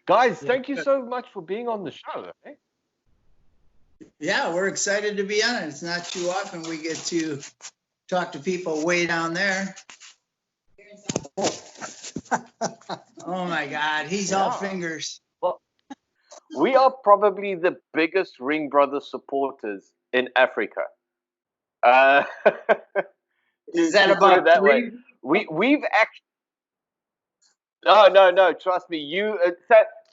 Guys, thank you so much for being on the show. Eh? Yeah, we're excited to be on it. It's not too often we get to talk to people way down there. Oh my God, he's all fingers. Well, we are probably the biggest Ringbrothers supporters in Africa. Is that about that three? way? We've actually no. Trust me.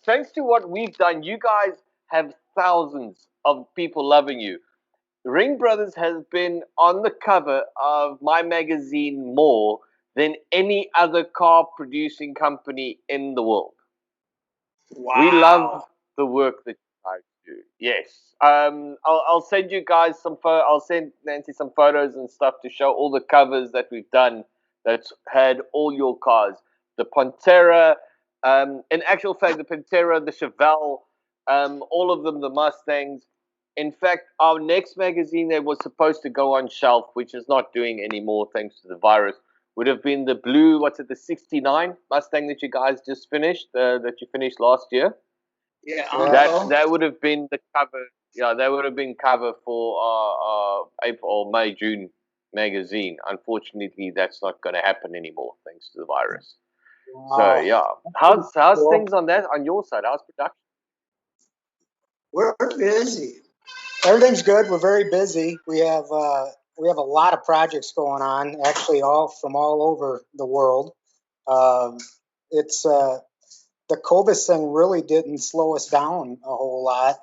Thanks to what we've done, you guys have thousands of people loving you. Ring Brothers has been on the cover of my magazine more than any other car producing company in the world. Wow. We love the work that you guys do. Yes. I'll send you guys I'll send Nancy some photos and stuff to show all the covers that we've done that's had all your cars. The Pantera, in actual fact, the Pantera, the Chevelle, all of them, the Mustangs. In fact, our next magazine that was supposed to go on shelf, which is not doing anymore thanks to the virus, would have been the blue, the 69 Mustang that you guys just finished, that you finished last year. Yeah, That would have been the cover. Yeah, that would have been cover for April or May, June magazine. Unfortunately, that's not going to happen anymore thanks to the virus. Wow. So yeah, how's things on your side? How's production? We're busy. Everything's good. We're very busy. We have a lot of projects going on, actually, all over the world. It's the COVID thing really didn't slow us down a whole lot.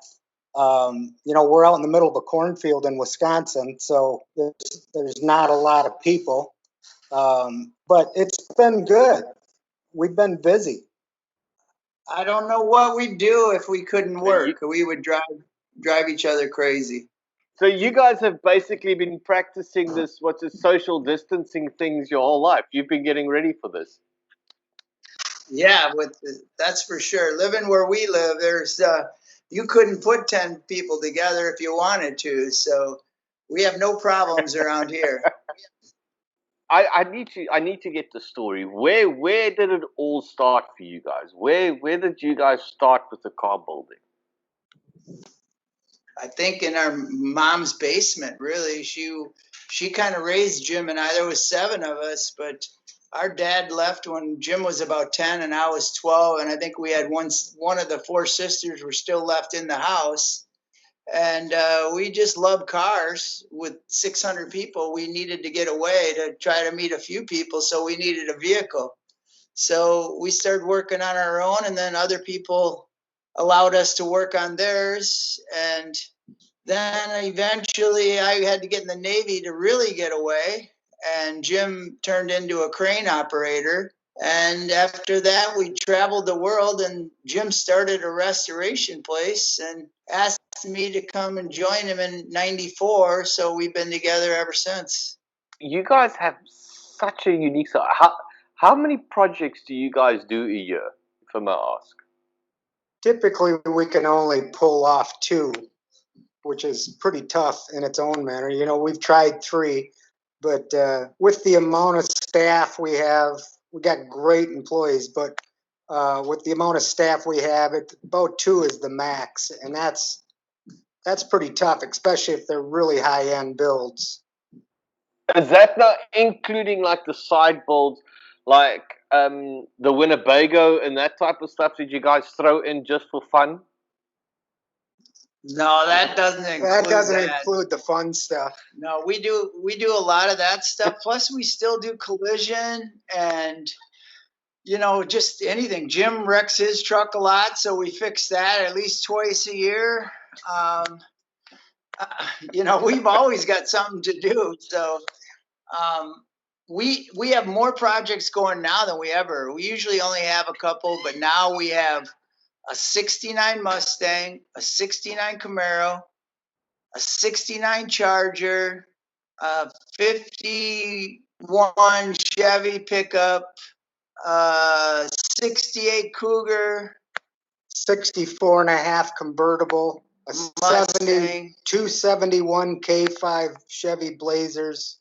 We're out in the middle of a cornfield in Wisconsin, so there's not a lot of people. But it's been good. We've been busy. I don't know what we'd do if we couldn't work. We would drive each other crazy. So you guys have basically been practicing what's a social distancing things your whole life. You've been getting ready for this. Yeah, that's for sure. Living where we live, you couldn't put 10 people together if you wanted to. So we have no problems around here. I need to get the story. Where did it all start for you guys? Where did you guys start with the car building? I think in our mom's basement, really. She kind of raised Jim and I. There was 7 of us, but our dad left when Jim was about 10 and I was 12. And I think we had one of the 4 sisters were still left in the house. And we just loved cars. With 600 people, we needed to get away to try to meet a few people. So we needed a vehicle. So we started working on our own, and then other people allowed us to work on theirs. And then eventually I had to get in the Navy to really get away. And Jim turned into a crane operator. And after that, we traveled the world, and Jim started a restoration place and asked me to come and join him in '94. So we've been together ever since. You guys have such a unique side. How many projects do you guys do a year, if I may ask? Typically, we can only pull off 2, which is pretty tough in its own manner. We've tried 3, but with the amount of staff we have, we got great employees, but with the amount of staff we have, about 2 is the max, and that's pretty tough, especially if they're really high-end builds. Is that not including like the side builds, like the Winnebago and that type of stuff? Did you guys throw in just for fun? No, that doesn't include include the fun stuff. No, we do a lot of that stuff. Plus, we still do collision and just anything. Jim wrecks his truck a lot, so we fix that at least twice a year. We've always got something to do. So we have more projects going now than we ever. We usually only have a couple, but now we have a 69 Mustang, a 69 Camaro, a 69 Charger, a 51 Chevy pickup, 68 Cougar, 64.5 convertible, a 271 K5 Chevy Blazers,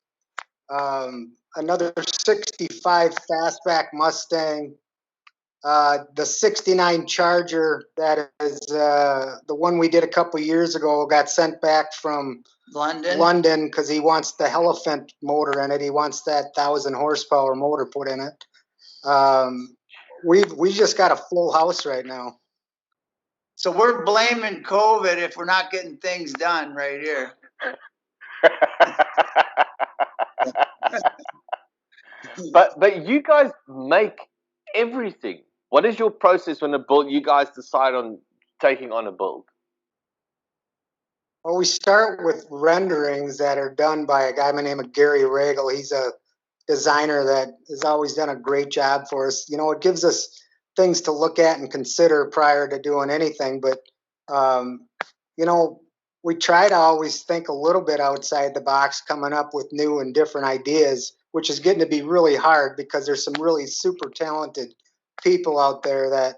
another 65 fastback Mustang, The 69 Charger, that is the one we did a couple years ago, got sent back from London because he wants the Elephant motor in it. He wants that 1,000 horsepower motor put in it. We just got a full house right now. So we're blaming COVID if we're not getting things done right here. But you guys make everything. What is your process when you guys decide on taking on a build? Well, we start with renderings that are done by a guy by the name of Gary Regal. He's a designer that has always done a great job for us. You know, it gives us things to look at and consider prior to doing anything. But, you know, we try to always think a little bit outside the box, coming up with new and different ideas, which is getting to be really hard because there's some really super talented people out there that,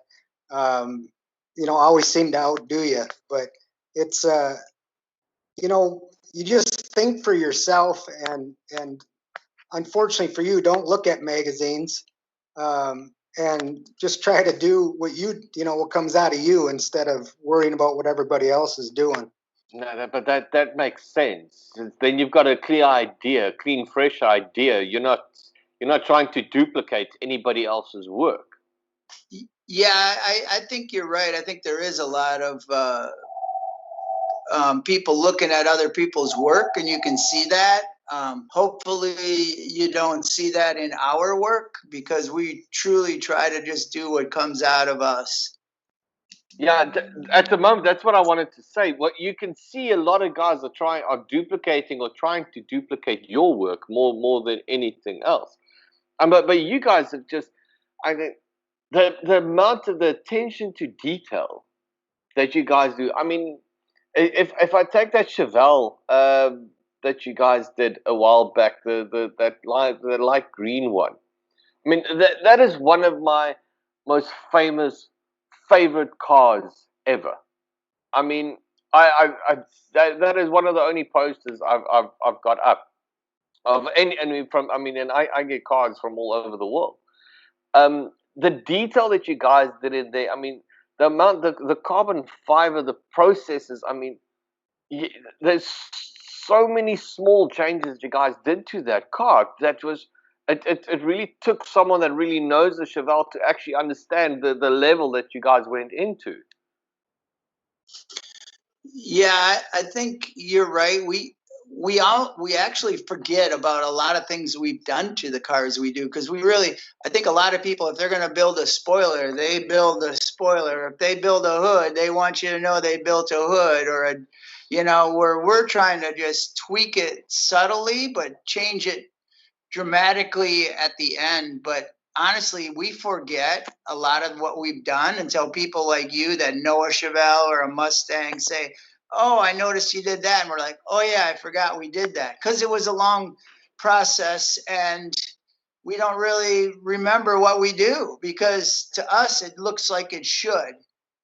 you know, always seem to outdo you. But it's, you know, you just think for yourself, and unfortunately for you, don't look at magazines, and just try to do what you know, what comes out of you instead of worrying about what everybody else is doing. No, but that makes sense. Then you've got a clear idea, clean, fresh idea. You're not trying to duplicate anybody else's work. Yeah, I think you're right. I think there is a lot of people looking at other people's work, and you can see that. Hopefully you don't see that in our work, because we truly try to just do what comes out of us. Yeah, at the moment, that's what I wanted to say. What you can see, a lot of guys are duplicating or trying to duplicate your work more than anything else. But you guys have just, I think, the amount of the attention to detail that you guys do. I mean, if I take that Chevelle that you guys did a while back, the light green one. I mean, that is one of my most favorite cars ever. I mean, that is one of the only posters I've got up of any, and from, I mean, and I get cars from all over the world. The detail that you guys did in there, I mean, the amount, the carbon fiber, the processes, I mean, there's so many small changes you guys did to that car that was, it really took someone that really knows the Chevelle to actually understand the level that you guys went into. Yeah, I think you're right. We actually forget about a lot of things we've done to the cars we do, because I think a lot of people, if they're going to build a spoiler, they build a spoiler. If they build a hood, they want you to know they built a hood, or a, you know, where we're trying to just tweak it subtly but change it dramatically at the end. But honestly, we forget a lot of what we've done until people like you that know a Chevelle or a Mustang say, "Oh, I noticed you did that." And we're like, "Oh yeah, I forgot we did that," because it was a long process, and we don't really remember what we do, because to us it looks like it should.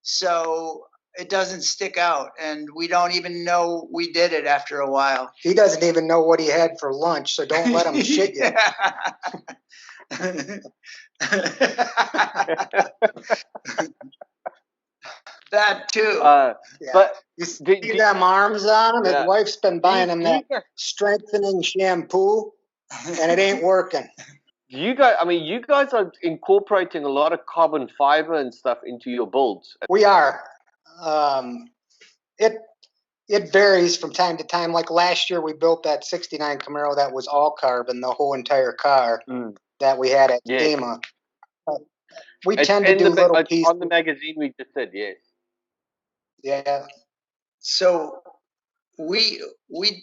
So it doesn't stick out, and we don't even know we did it after a while. He doesn't even know what he had for lunch, so don't let him shit you. That too. Yeah. But you see them arms on him? Yeah. His wife's been buying him that strengthening shampoo, and it ain't working. You guys are incorporating a lot of carbon fiber and stuff into your builds. We are. It varies from time to time. Like last year, we built that '69 Camaro that was all carbon, the whole entire car that we had at SEMA. We tend to do little pieces. On the magazine we just said, yes. Yeah. So we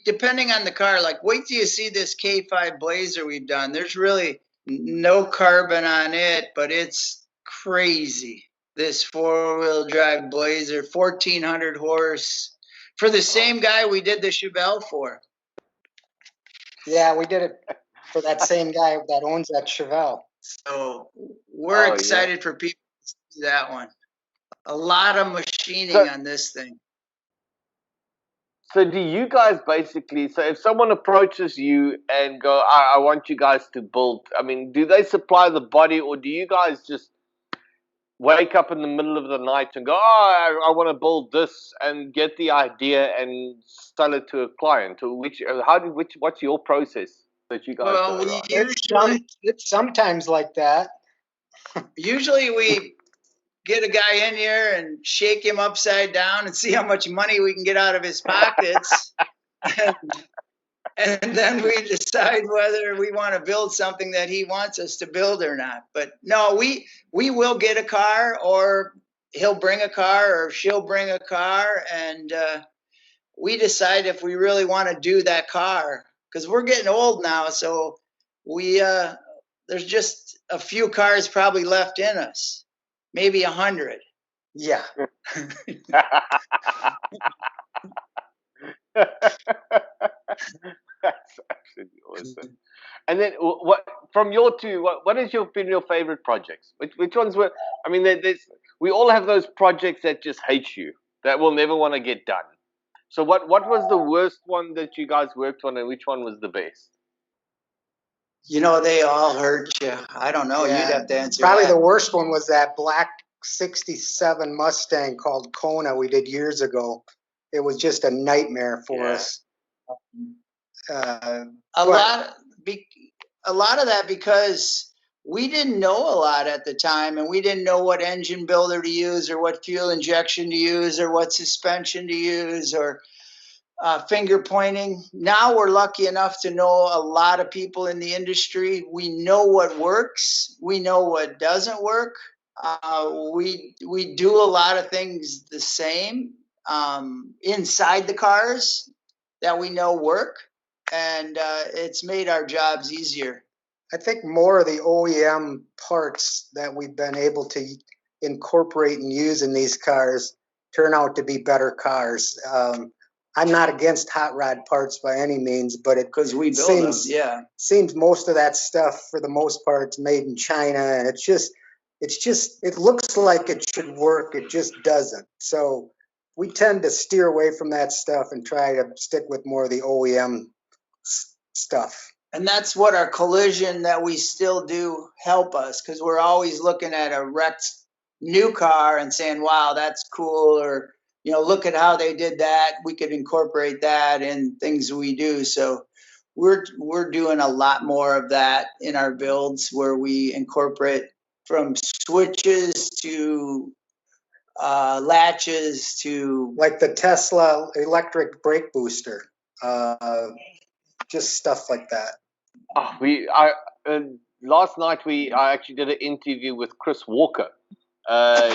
depending on the car, like, wait till you see this K5 Blazer we've done. There's really no carbon on it, but it's crazy. This 4-wheel drive Blazer, 1,400 horse, for the same guy we did the Chevelle for. Yeah, we did it for that same guy that owns that Chevelle. So we're excited for people to see that one. A lot of machining on this thing. So do you guys basically, so if someone approaches you and go, I want you guys to build, I mean, do they supply the body, or do you guys just wake up in the middle of the night and go, oh, I want to build this, and get the idea and sell it to a client? Or what's your process that you guys Well, go we around? It's sometimes like that. usually we get a guy in here and shake him upside down and see how much money we can get out of his pockets. And then we decide whether we want to build something that he wants us to build or not. But no, we will get a car, or he'll bring a car, or she'll bring a car, and we decide if we really want to do that car, because we're getting old now. So we there's just a few cars probably left in us, maybe 100. Yeah. That's actually awesome. And then, what from your two? What has been your favorite projects? Which ones were? I mean, we all have those projects that just hate you, that will never want to get done. So, what was the worst one that you guys worked on, and which one was the best? You know, they all hurt you. I don't know. Yeah. You'd have to answer. Probably that. the worst one was that black '67 Mustang called Kona we did years ago. It was just a nightmare for us. A lot of that because we didn't know a lot at the time, and we didn't know what engine builder to use, or what fuel injection to use, or what suspension to use, or finger pointing. Now we're lucky enough to know a lot of people in the industry. We know what works. We know what doesn't work. We do a lot of things the same inside the cars that we know work, and it's made our jobs easier. I think more of the OEM parts that we've been able to incorporate and use in these cars turn out to be better cars. I'm not against hot rod parts by any means, but it because we build them. Seems most of that stuff for the most part is made in China, and it looks like it should work, it just doesn't. So we tend to steer away from that stuff and try to stick with more of the OEM stuff. And that's what our collision that we still do help us, because we're always looking at a wrecked new car and saying, wow, that's cool, or look at how they did that. We could incorporate that in things we do. So we're doing a lot more of that in our builds, where we incorporate from switches to latches to, like the Tesla electric brake booster, just stuff like that. Last night I actually did an interview with Chris Walker.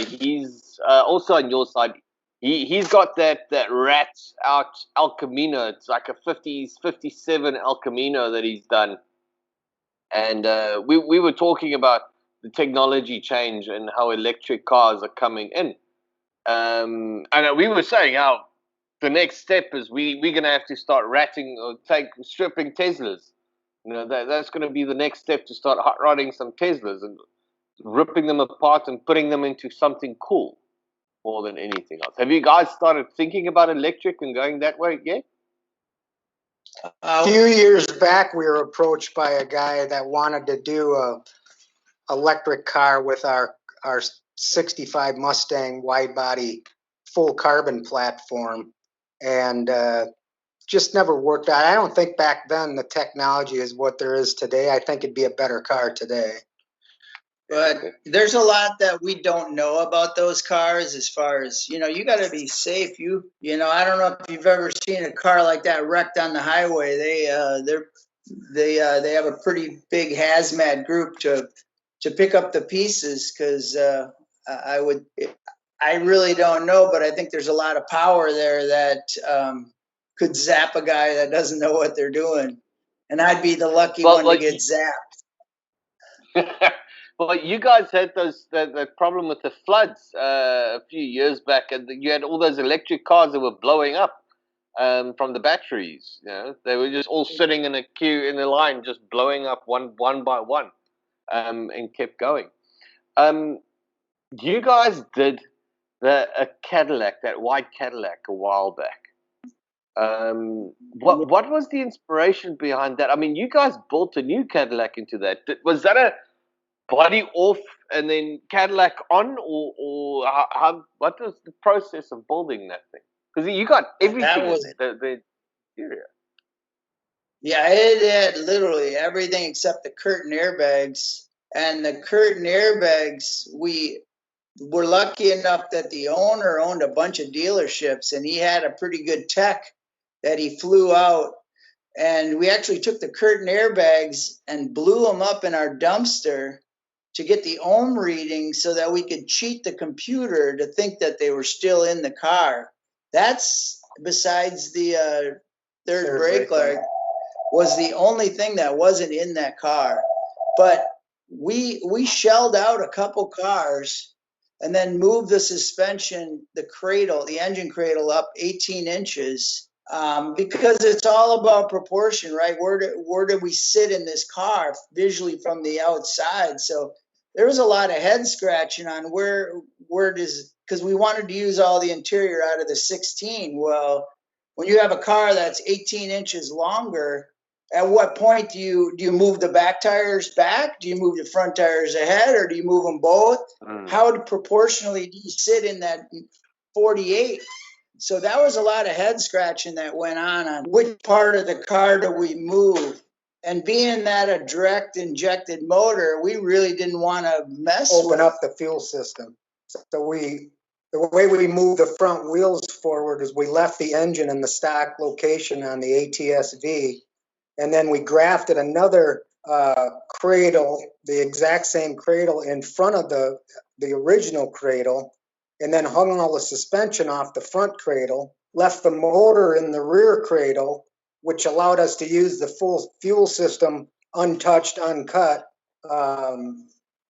He's also on your side. He's got that rat out El Camino. It's like a 57 El Camino that he's done. And we were talking about the technology change and how electric cars are coming in. And we were saying how the next step is we're going to have to start ratting or stripping Teslas. That's going to be the next step, to start hot rodding some Teslas and ripping them apart and putting them into something cool more than anything else. Have you guys started thinking about electric and going that way yet? A few years back, we were approached by a guy that wanted to do a electric car with our 65 Mustang wide body full carbon platform, and just never worked out. I don't think back then the technology is what there is today. I think it'd be a better car today. But there's a lot that we don't know about those cars, as far as, you got to be safe. I don't know if you've ever seen a car like that wrecked on the highway. They have a pretty big hazmat group to pick up the pieces, because I really don't know, but I think there's a lot of power there that could zap a guy that doesn't know what they're doing. And I'd be the lucky one to get zapped. Well, you guys had that problem with the floods a few years back, and you had all those electric cars that were blowing up from the batteries. They were just all sitting in a queue in a line, just blowing up one by one, and kept going. You guys did a Cadillac, that white Cadillac, a while back. What was the inspiration behind that? I mean, you guys built a new Cadillac into that. Was that body off and then Cadillac on, or how? What was the process of building that thing? Because you got everything That was, in there. The interior. yeah, it had literally everything except the curtain airbags. And the curtain airbags, we were lucky enough that the owner owned a bunch of dealerships and he had a pretty good tech that he flew out. And we actually took the curtain airbags and blew them up in our dumpster to get the ohm reading so that we could cheat the computer to think that they were still in the car. That's besides the third brake light was the only thing that wasn't in that car. But we shelled out a couple cars and then moved the suspension, the cradle, the engine cradle up 18 inches because it's all about proportion, right? Where do we sit in this car visually from the outside? So there was a lot of head scratching on where does, because we wanted to use all the interior out of the 16. Well, when you have a car that's 18 inches longer, at what point do you move the back tires back? Do you move the front tires ahead, or do you move them both? How proportionally do you sit in that 48? So that was a lot of head scratching that went on which part of the car do we move. And being that a direct injected motor, we really didn't want to open up the fuel system. So the way we moved the front wheels forward is we left the engine in the stock location on the ATS-V, and then we grafted another cradle, the exact same cradle, in front of the original cradle, and then hung all the suspension off the front cradle, left the motor in the rear cradle, which allowed us to use the full fuel system untouched, uncut.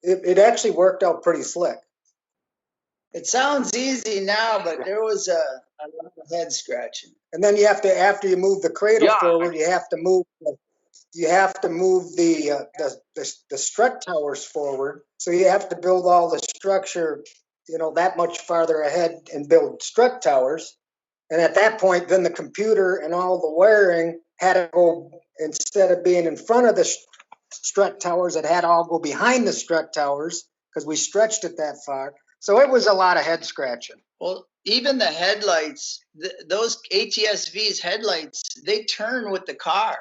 It actually worked out pretty slick. It sounds easy now, but there was a lot of head scratching. And then you have to, after you move the cradle forward, you have to move the strut towers forward. So you have to build all the structure, that much farther ahead and build strut towers. And at that point, then the computer and all the wiring had to go, instead of being in front of the strut towers, it had to all go behind the strut towers because we stretched it that far. So it was a lot of head scratching. Well, even the headlights, those ATS-V's headlights, they turn with the car.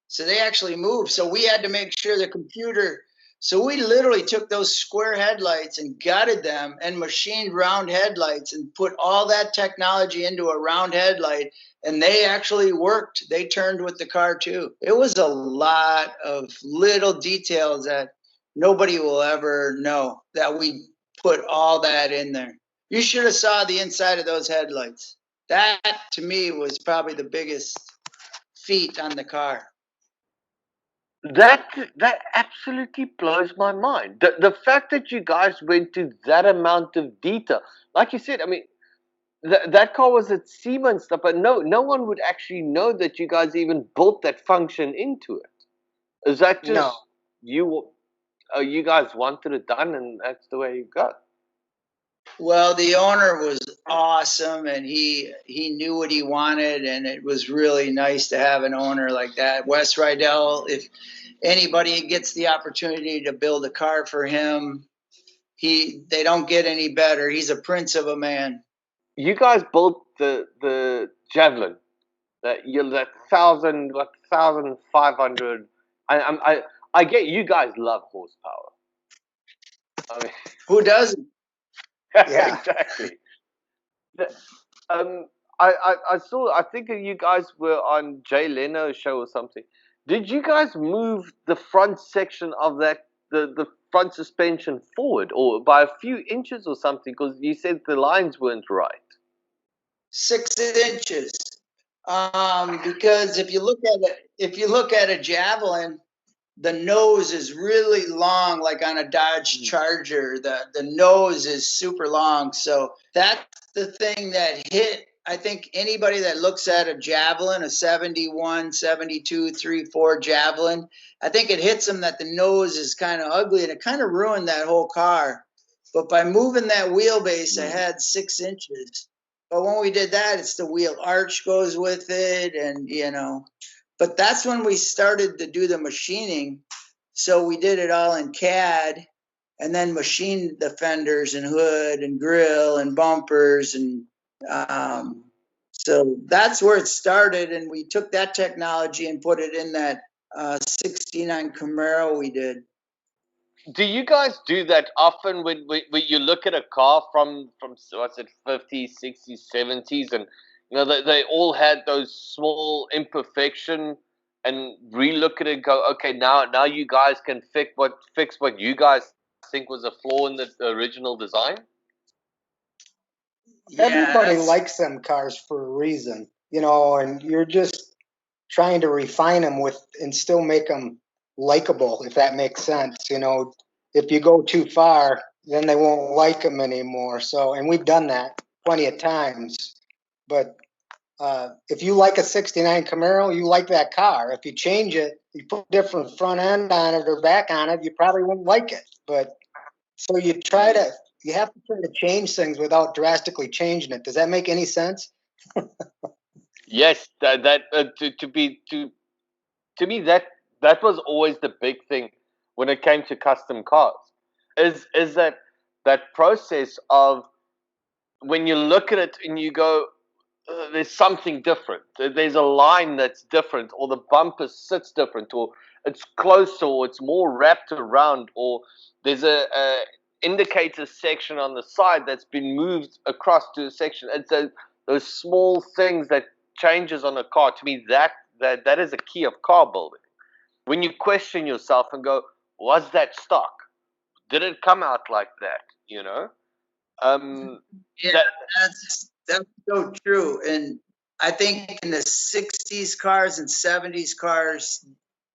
So they actually move. So we had to make sure the computer, so we literally took those square headlights and gutted them and machined round headlights and put all that technology into a round headlight, and they actually worked. They turned with the car too. It was a lot of little details that nobody will ever know that we put all that in there. You should have saw the inside of those headlights. That to me was probably the biggest feat on the car. That absolutely blows my mind. The fact that you guys went to that amount of detail, like you said, I mean, that car was at SEMA and stuff, but no one would actually know that you guys even built that function into it. Is that just you guys wanted it done, and that's the way you got? Well, the owner was awesome, and he knew what he wanted, and it was really nice to have an owner like that. Wes Rydell, if anybody gets the opportunity to build a car for him, they don't get any better. He's a prince of a man. You guys built the Javelin, that 1,500. I get you guys love horsepower. I mean, who doesn't? Yeah, exactly. I saw. I think you guys were on Jay Leno's show or something. Did you guys move the front section of the front suspension forward, or by a few inches or something? Because you said the lines weren't right. 6 inches. Because if you look at a Javelin, the nose is really long, like on a Dodge Charger. The nose is super long. So that's the thing that hit, I think, anybody that looks at a Javelin, a 71, 72, 3.4 Javelin, I think it hits them that the nose is kind of ugly, and it kind of ruined that whole car. But by moving that wheelbase ahead 6 inches, but when we did that, it's the wheel arch goes with it, and but that's when we started to do the machining. So we did it all in CAD, and then machined the fenders and hood and grill and bumpers. And so that's where it started. And we took that technology and put it in that 69 Camaro we did. Do you guys do that often when you look at a car from what's it, 50s, 60s, 70s, and you know they all had those small imperfection, and relook at it and go, okay, now you guys can fix what you guys think was a flaw in the original design? Yeah, Everybody likes them cars for a reason, you know, and you're just trying to refine them and still make them likable, if that makes sense. You know, if you go too far, then they won't like them anymore. So, and we've done that plenty of times. But if you like a 69 Camaro, you like that car. If you change it, you put different front end on it or back on it, you probably wouldn't like it. But so you have to try to change things without drastically changing it. Does that make any sense? Yes, to me that was always the big thing when it came to custom cars. Is that process of when you look at it and you go, there's something different. There's a line that's different, or the bumper sits different, or it's closer, or it's more wrapped around, or there's a indicator section on the side that's been moved across to a section. It's those small things that changes on a car. To me, that is a key of car building. When you question yourself and go, was that stock? Did it come out like that? You know. Yeah, that's so true. And I think in the 60s cars and 70s cars,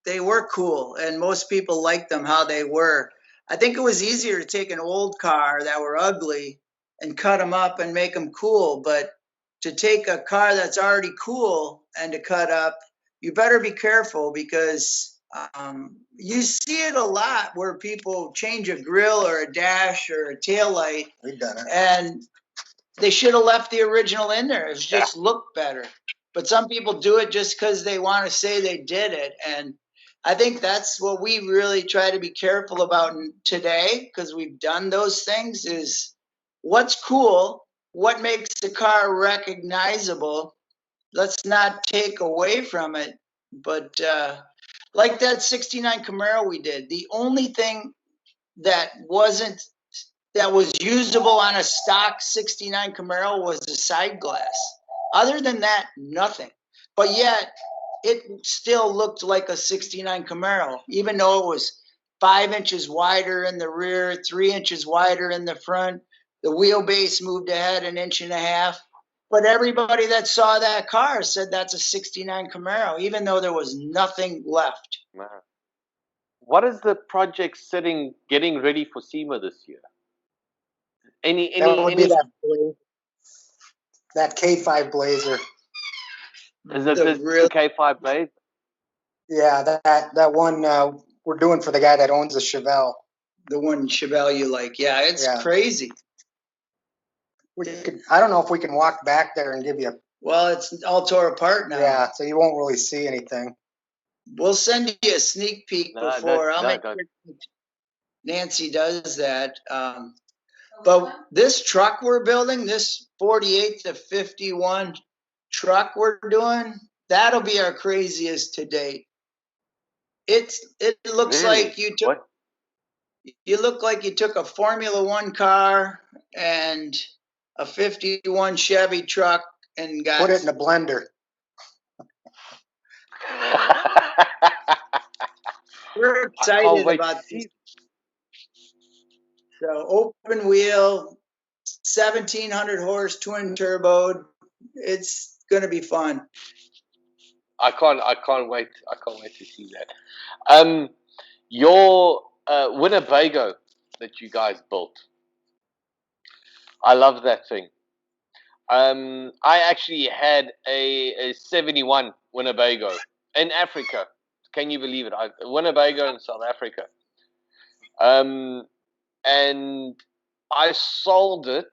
they were cool and most people liked them how they were. I think it was easier to take an old car that were ugly and cut them up and make them cool. But to take a car that's already cool and to cut up, you better be careful because you see it a lot where people change a grill or a dash or a tail light. We've done it. And they should have left the original in there. It just looked better. But some people do it just because they want to say they did it. And I think that's what we really try to be careful about today, because we've done those things, is what's cool, what makes the car recognizable. Let's not take away from it. But like that 69 Camaro we did, the only thing that was usable on a stock 69 Camaro was the side glass. Other than that, nothing. But yet, it still looked like a 69 Camaro, even though it was 5 inches wider in the rear, 3 inches wider in the front. The wheelbase moved ahead an inch and a half. But everybody that saw that car said that's a 69 Camaro, even though there was nothing left. Man. What is the project getting ready for SEMA this year? That would be that K5 Blazer. Is it the K5 Blaze? Yeah, that one we're doing for the guy that owns the Chevelle. The one Chevelle you like. Yeah, it's crazy. I don't know if we can walk back there and give you. Well, it's all tore apart now. Yeah, so you won't really see anything. We'll send you a sneak peek before. I'll make sure Nancy does that. But this truck we're building, this 48 to 51 truck we're doing, that'll be our craziest to date. It looks like you look like you took a Formula One car and a 51 Chevy truck and put it in a blender. We're excited about this. So open wheel, 1,700 horse, twin turbo. It's going to be fun. I can't wait to see that. Your Winnebago that you guys built, I love that thing. I actually had a 71 Winnebago in Africa. Can you believe it? Winnebago in South Africa. And I sold it,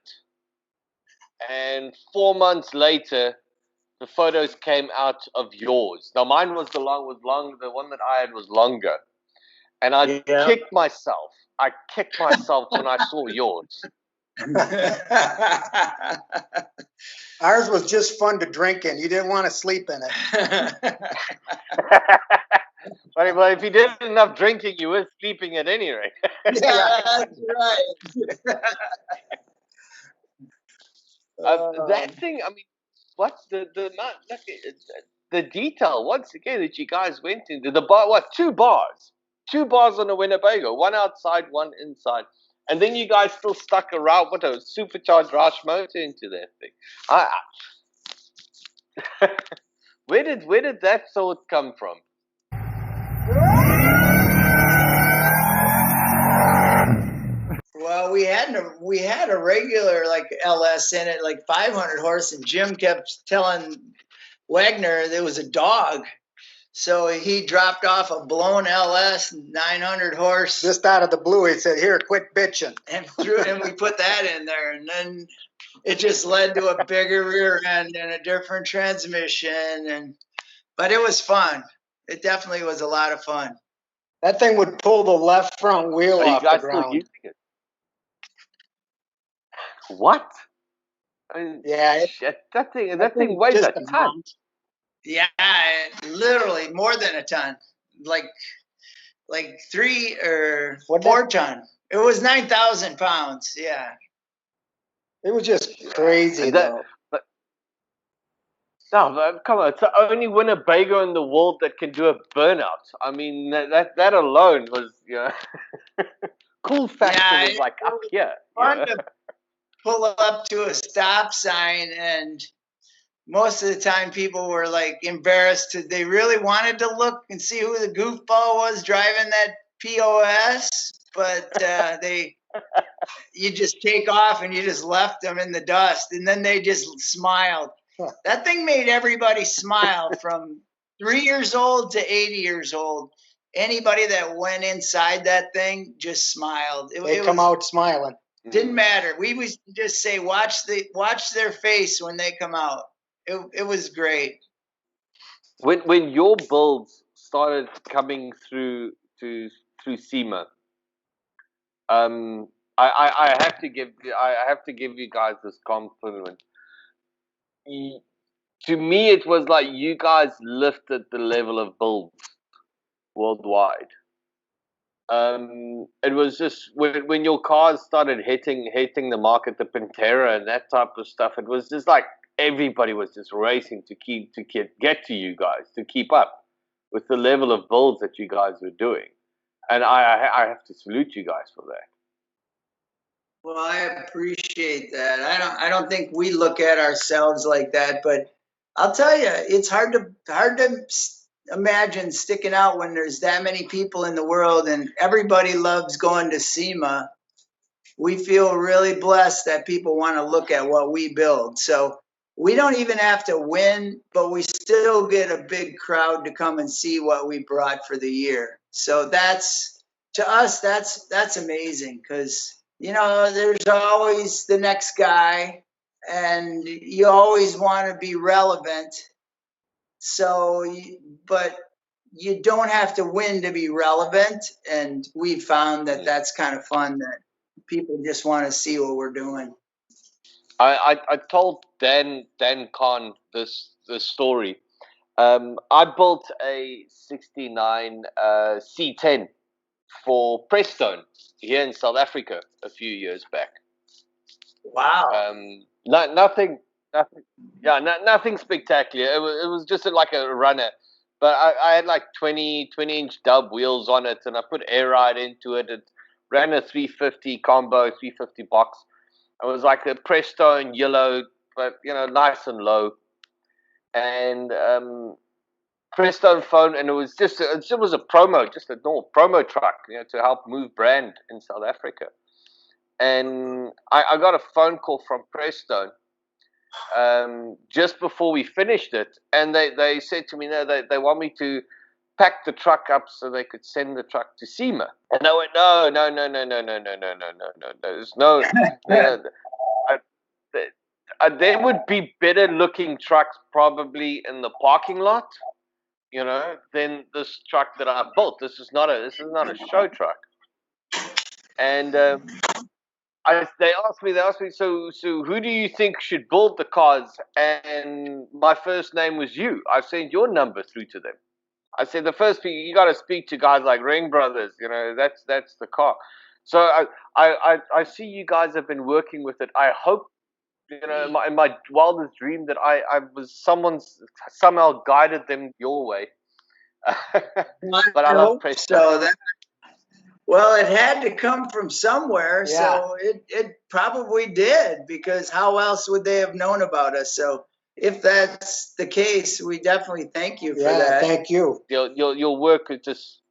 and 4 months later, the photos came out of yours. Now mine was long. The one that I had was longer, and I kicked myself I kicked myself when I saw yours. Ours was just fun to drink in. You didn't want to sleep in it. Well, if you did enough drinking, you were sleeping at any rate. Yeah, that's right. That thing, I mean, what's the detail once again that you guys went into the bar? What, two bars on a Winnebago, one outside, one inside, and then you guys still stuck around with a supercharged Roush motor into that thing. Where did that thought come from? Well, we had a regular like LS in it, like 500 horse, and Jim kept telling Wagner there was a dog. So he dropped off a blown LS 900 horse. Just out of the blue, he said, "Here, quit bitching." And we put that in there. And then it just led to a bigger rear end and a different transmission. But it was fun. It definitely was a lot of fun. That thing would pull the left front wheel Are you off the guys still ground. using it? What? I mean, Yeah, shit, that thing weighs just a ton. Yeah, literally more than a ton. Like 3 or 4 ton. It was 9,000 pounds. Yeah. It was just crazy, though. No, come on! It's the only Winnebago in the world that can do a burnout. I mean, that alone was, cool factor was like up here. Fun to pull up to a stop sign, and most of the time people were like embarrassed. They really wanted to look and see who the goofball was driving that POS, but you just take off and you just left them in the dust, and then they just smiled. That thing made everybody smile from 3 years old to 80 years old. Anybody that went inside that thing just smiled. They come out smiling. Didn't matter. We would just say, watch their face when they come out. It was great. When your builds started coming through SEMA, I have to give you guys this compliment. To me, it was like you guys lifted the level of builds worldwide. It was just when your cars started hitting the market, the Pantera and that type of stuff. It was just like everybody was just racing to get to you guys, to keep up with the level of builds that you guys were doing, and I have to salute you guys for that. Well, I appreciate that. I don't think we look at ourselves like that, but I'll tell you, it's hard to imagine sticking out when there's that many people in the world and everybody loves going to SEMA. We feel really blessed that people want to look at what we build. So we don't even have to win, but we still get a big crowd to come and see what we brought for the year. So to us, that's amazing, because there's always the next guy, and you always want to be relevant. So, but you don't have to win to be relevant. And we found that that's kind of fun, that people just want to see what we're doing. I told Dan Kahn this story. I built a 69 C10 for Prestone here in South Africa a few years back. Wow. Nothing spectacular. It was just like a runner, but I had like 20-inch dub wheels on it, and I put air ride into it. It ran a 350 combo, 350 box. It was like a Prestone yellow, but nice and low. And Prestone phone, and it was a promo, just a normal promo truck, to help move brand in South Africa. And I got a phone call from Prestone just before we finished it, and they said to me, no, they want me to pack the truck up so they could send the truck to SEMA. And I went, no. There's no. There would be better looking trucks probably in the parking lot, than this truck that I built. This is not a show truck. And they asked me, so who do you think should build the cars? And my first name was you. I sent your number through to them. I said the first people you got to speak to guys like Ringbrothers. You know, that's the car. So I see you guys have been working with it. I hope, you know, in my wildest dream that I was somehow guided them your way. But I love hope press. so. Well, it had to come from somewhere, Yeah. so it probably did, because how else would they have known about us? So if that's the case, we definitely thank you for that. Thank you. Your work is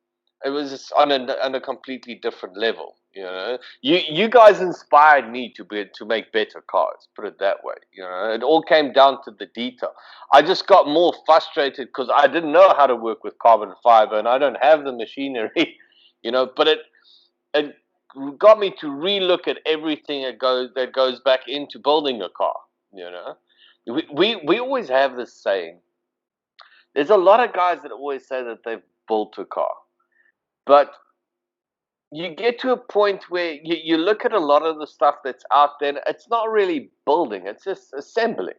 it was just on a completely different level. You know, you guys inspired me to make better cars. Put it that way. You know, it all came down to the detail. I just got more frustrated because I didn't know how to work with carbon fiber, and I don't have the machinery. You know, but it got me to relook at everything that goes back into building a car. You know, we always have this saying. There's a lot of guys that always say that they've built a car, but you get to a point where you look at a lot of the stuff that's out there, and it's not really building, it's just assembling.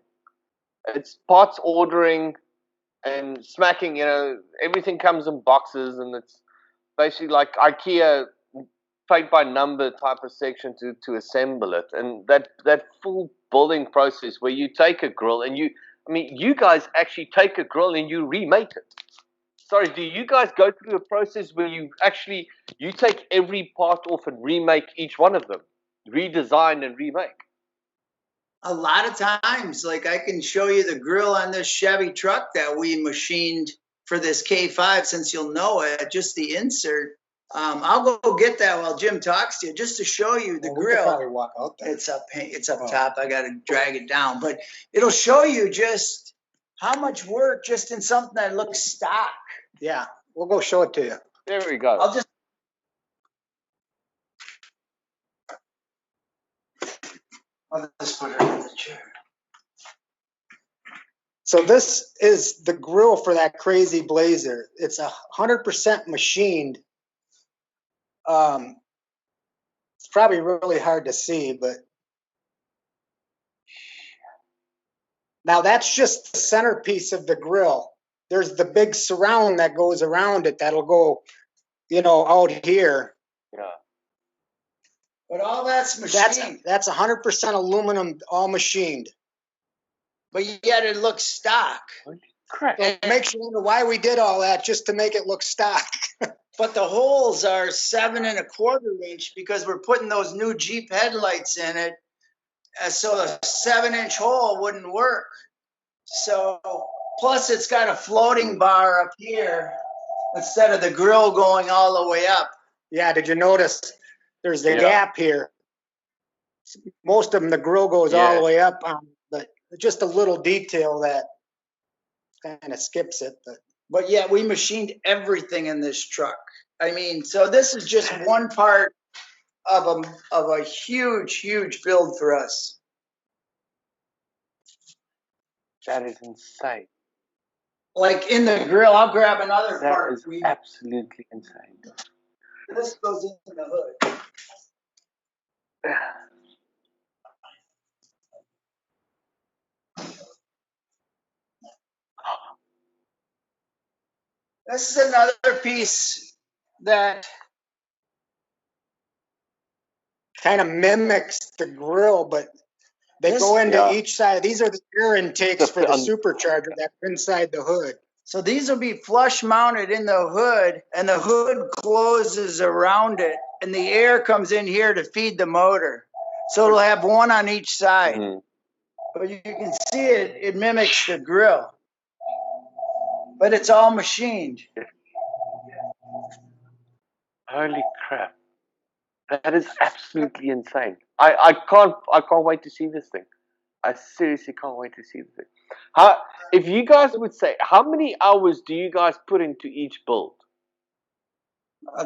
It's parts ordering and smacking, you know, everything comes in boxes, and it's basically like IKEA paint by number type of section to assemble it. And that full building process where you take a grill and you guys actually take a grill and you remake it. Sorry, do you guys go through a process where you take every part off and remake each one of them, redesign and remake? A lot of times, like I can show you the grill on this Chevy truck that we machined for this K5, since you'll know it, just the insert. I'll go get that while Jim talks to you, just to show you the We could grill. probably walk out there. It's up top. I got to drag it down, but it'll show you just how much work just in something that looks stock. Yeah, we'll go show it to you. There we go. I'll just put it in the chair. So this is the grill for that crazy Blazer. It's 100% machined. It's probably really hard to see, but now that's just the centerpiece of the grill. There's the big surround that goes around it that'll go, you know, out here. Yeah. But all that's machined. That's 100% aluminum, all machined. But yet it looks stock. Correct. It makes you wonder why we did all that just to make it look stock. But the holes are 7 1/4 inch because we're putting those new Jeep headlights in it. So a 7-inch hole wouldn't work. So plus it's got a floating bar up here instead of the grill going all the way up. Yeah, did you notice there's a gap here? Most of them, the grill goes all the way up, but just a little detail that kind of skips it. But yeah, we machined everything in this truck. I mean, so this is just one part of a huge build for us. That is insane. Like in the grill, I'll grab another part. That is absolutely insane. This goes into the hood. This is another piece that kind of mimics the grill, but they go into each side. These are the air intakes for the supercharger that's inside the hood. So these will be flush mounted in the hood, and the hood closes around it, and the air comes in here to feed the motor. So it'll have one on each side. Mm-hmm. But you can see it mimics the grill. But it's all machined. Holy crap. That is absolutely insane. I can't wait to see this thing. I seriously can't wait to see this thing. If you guys would say, how many hours do you guys put into each build?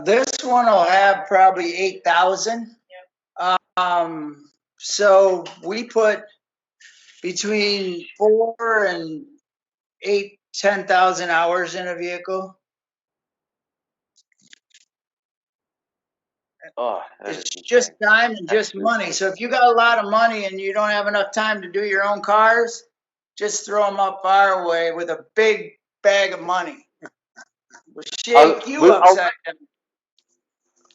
This one will have probably 8,000. So we put between 4 and 10,000 hours in a vehicle. Oh, that It's is just insane. time and just money. So if you got a lot of money and you don't have enough time to do your own cars, just throw them up our way with a big bag of money. We'll shake you upside down.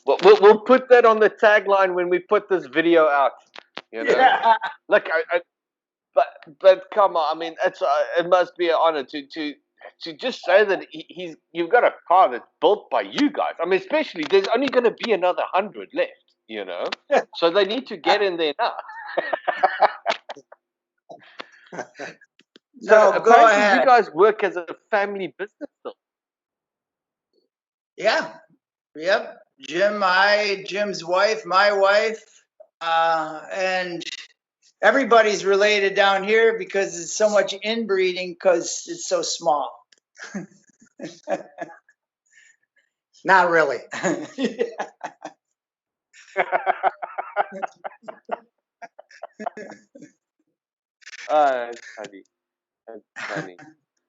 We'll put that on the tagline when we put this video out. You know, Yeah. look, but come on, I mean, it must be an honor to just say that you've got a car that's built by you guys. I mean, especially there's only going to be another 100 left. You know, so they need to get in there now. So No, go apparently ahead. you guys work as a family business still. Yeah. Yep. Jim's wife, my wife, and everybody's related down here because there's so much inbreeding because it's so small. Not really. It's funny. It's funny.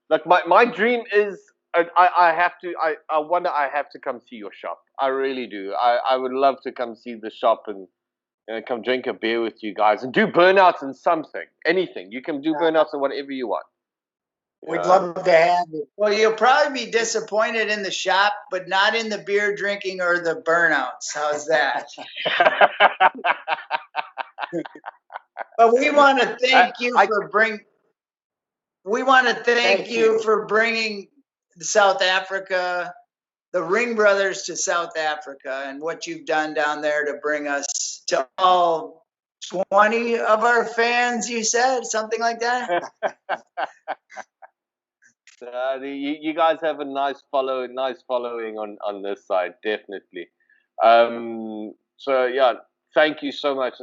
Look, my dream is I have to I wonder I have to come see your shop. I really do. I would love to come see the shop and come drink a beer with you guys and do burnouts and something, anything. You can do burnouts and whatever you want. We'd love to have you. Well, you'll probably be disappointed in the shop, but not in the beer drinking or the burnouts. How's that? But we want to thank you for bringing. We want to thank you for bringing South Africa, the Ringbrothers to South Africa, and what you've done down there to bring us to all 20 of our fans. You said something like that. You guys have a nice following on this side, definitely. So yeah, thank you so much.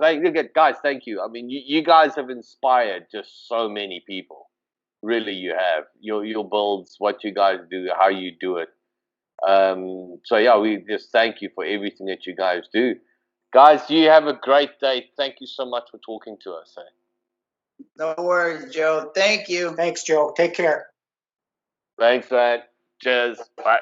Guys, thank you. I mean, you guys have inspired just so many people. Really, you have your builds, what you guys do, how you do it. So yeah, we just thank you for everything that you guys do. Guys, you have a great day. Thank you so much for talking to us. No worries, Joe. Thank you. Thanks, Joe. Take care. Thanks, man. Cheers. Bye.